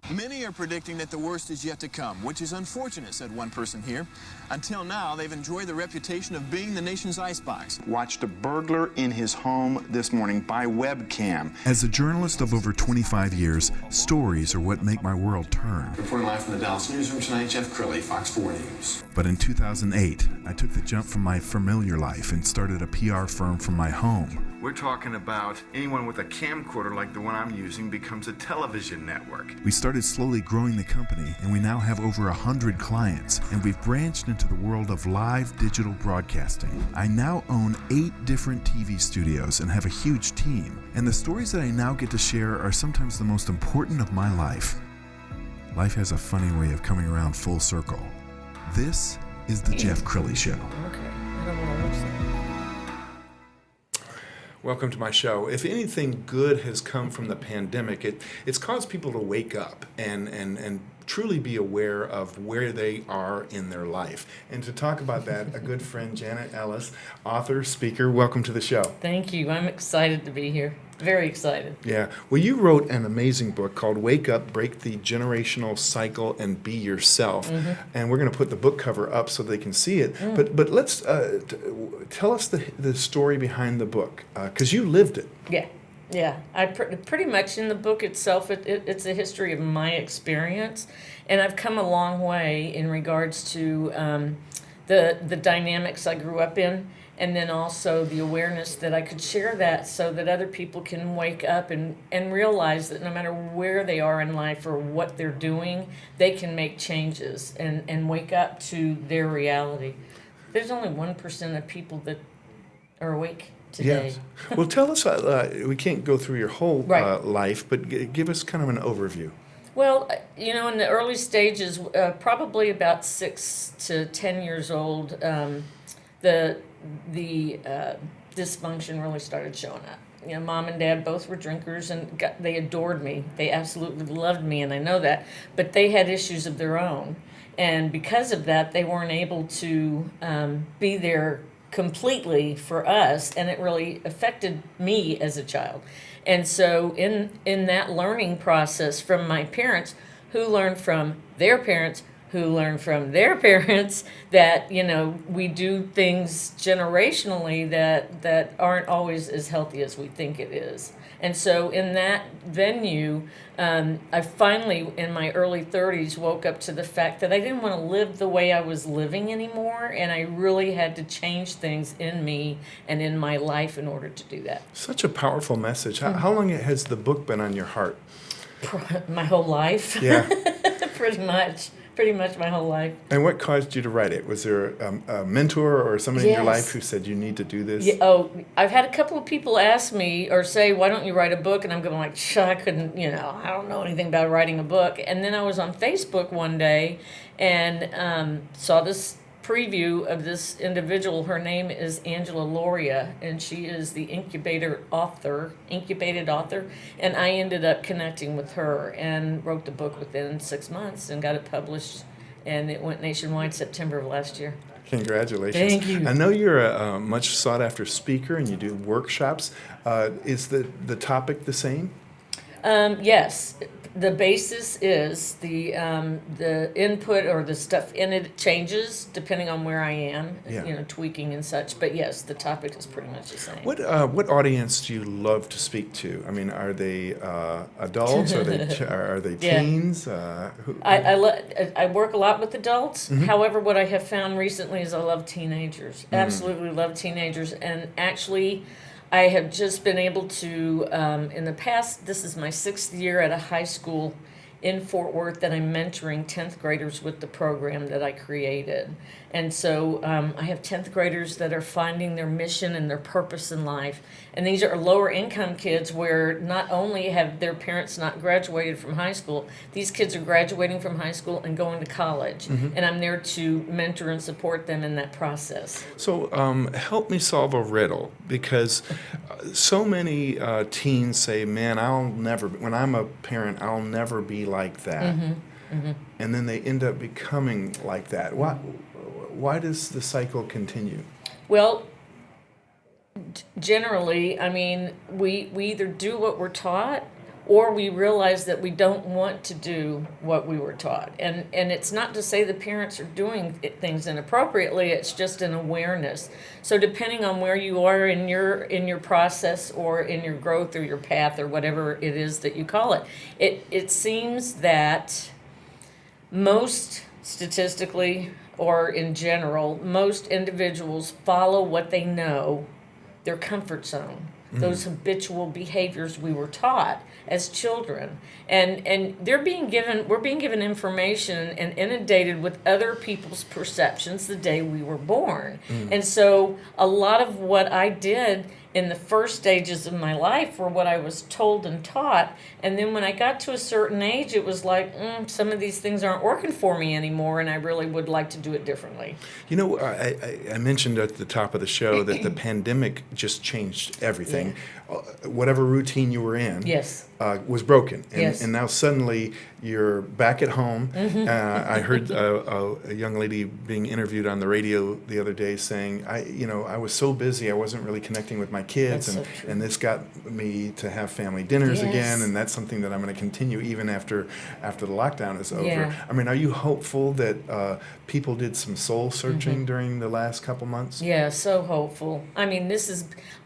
Many are predicting that the worst is yet to come, which is unfortunate, said one person here. Until now, they've enjoyed the reputation of being the nation's icebox. Watched a burglar in his home this morning by webcam. As a journalist of over 25 years, stories are what make my world turn. Reporting live from the Dallas newsroom tonight, Jeff Crilley, Fox 4 News. But in 2008, I took the jump from my familiar life and started a PR firm from my home. We're talking about anyone with a camcorder like the one I'm using becomes a television network. We started slowly growing the company, and we now have over 100 clients, and we've branched into the world of live digital broadcasting. I now own 8 different TV studios and have a huge team, and the stories that I now get to share are sometimes the most important of my life. Life has a funny way of coming around full circle. This is the Jeff Crilley Show. Okay, I don't want to watch that. Welcome to my show. If anything good has come from the pandemic, it's caused people to wake up and truly be aware of where they are in their life. And to talk about that, a good friend, Janet Ellis, author, speaker, welcome to the show. Thank you. I'm excited to be here. Very excited. Yeah. Well, you wrote an amazing book called Wake Up, Break the Generational Cycle, and Be Yourself. Mm-hmm. And we're going to put the book cover up so they can see it. But let's tell us the story behind the book, because you lived it. Yeah. I pretty much in the book itself, it's a history of my experience. And I've come a long way in regards to the dynamics I grew up in. And then also the awareness that I could share that so that other people can wake up and realize that no matter where they are in life or what they're doing, they can make changes and wake up to their reality. There's only 1% of people that are awake today. Yes. Well, tell us, we can't go through your whole life, but give us kind of an overview. Well, in the early stages, probably about 6 to 10 years old, the dysfunction really started showing up. Mom and Dad both were drinkers, and they adored me. They absolutely loved me, and I know that. But they had issues of their own, and because of that, they weren't able to be there completely for us, and it really affected me as a child. And so in that learning process from my parents, who learned from their parents, who learn from their parents, that we do things generationally that aren't always as healthy as we think it is. And so in that venue, I finally, in my early 30s, woke up to the fact that I didn't want to live the way I was living anymore, and I really had to change things in me and in my life in order to do that. Such a powerful message. How long has the book been on your heart? My whole life. Yeah. Pretty much my whole life. And what caused you to write it? Was there a mentor or somebody in your life who said you need to do this? Yeah, I've had a couple of people ask me or say, why don't you write a book? And I'm going like, I couldn't, I don't know anything about writing a book. And then I was on Facebook one day and saw this preview of this individual. Her name is Angela Loria, and she is the incubated author, and I ended up connecting with her and wrote the book within 6 months and got it published, and it went nationwide September of last year. Congratulations. Thank you. I know you're a much sought after speaker and you do workshops. Is the topic the same? Yes. The basis is the input or the stuff in it changes depending on where I am, tweaking and such. But yes, the topic is pretty much the same. What audience do you love to speak to? I mean, are they adults? Are they teens? I work a lot with adults. Mm-hmm. However, what I have found recently is I love teenagers. Mm-hmm. Absolutely love teenagers, and actually, I have just been able to, in the past, this is my 6th year at a high school in Fort Worth that I'm mentoring 10th graders with the program that I created. And so I have 10th graders that are finding their mission and their purpose in life. And these are lower income kids where not only have their parents not graduated from high school, these kids are graduating from high school and going to college. Mm-hmm. And I'm there to mentor and support them in that process. So help me solve a riddle, because so many teens say, man, when I'm a parent, I'll never be like that. Mm-hmm. and then they end up becoming like that. Why does the cycle continue? Well, generally, I mean, we either do what we're taught, or we realize that we don't want to do what we were taught. And it's not to say the parents are doing things inappropriately, it's just an awareness. So depending on where you are in your process or in your growth or your path or whatever it is that you call it, it seems that most statistically or in general, most individuals follow what they know, their comfort zone. Those habitual behaviors we were taught as children, and we're being given information and inundated with other people's perceptions the day we were born. And so a lot of what I did in the first stages of my life were what I was told and taught, and then when I got to a certain age, it was like, some of these things aren't working for me anymore, and I really would like to do it differently. You know, I mentioned at the top of the show that the pandemic just changed everything. Whatever routine you were in was broken. And now suddenly you're back at home. I heard a young lady being interviewed on the radio the other day saying, I was so busy, I wasn't really connecting with my kids, and this got me to have family dinners again, and that's something that I'm going to continue even after the lockdown is over. I mean, are you hopeful that people did some soul searching during the last couple months? Yeah, so hopeful. I mean,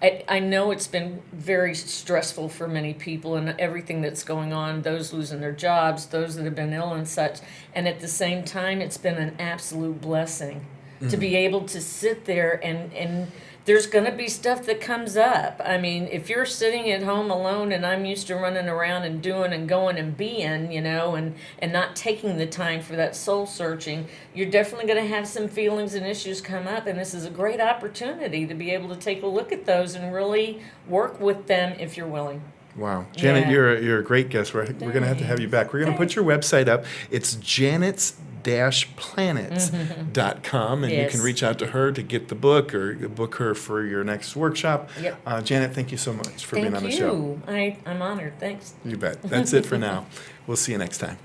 I know it's been very stressful for many people and everything that's going on, those losing their jobs, those that have been ill and such, and at the same time, it's been an absolute blessing to be able to sit there and there's going to be stuff that comes up. I mean, if you're sitting at home alone and I'm used to running around and doing and going and being, and not taking the time for that soul searching, you're definitely going to have some feelings and issues come up, and this is a great opportunity to be able to take a look at those and really work with them if you're willing. Wow. Janet, you're a great guest. We're going to have you back. We're going to put your website up. It's janets-planets.com, and you can reach out to her to get the book or book her for your next workshop. Janet, thank you so much for being on the show. I'm honored. Thanks. You bet. That's it for now. We'll see you next time.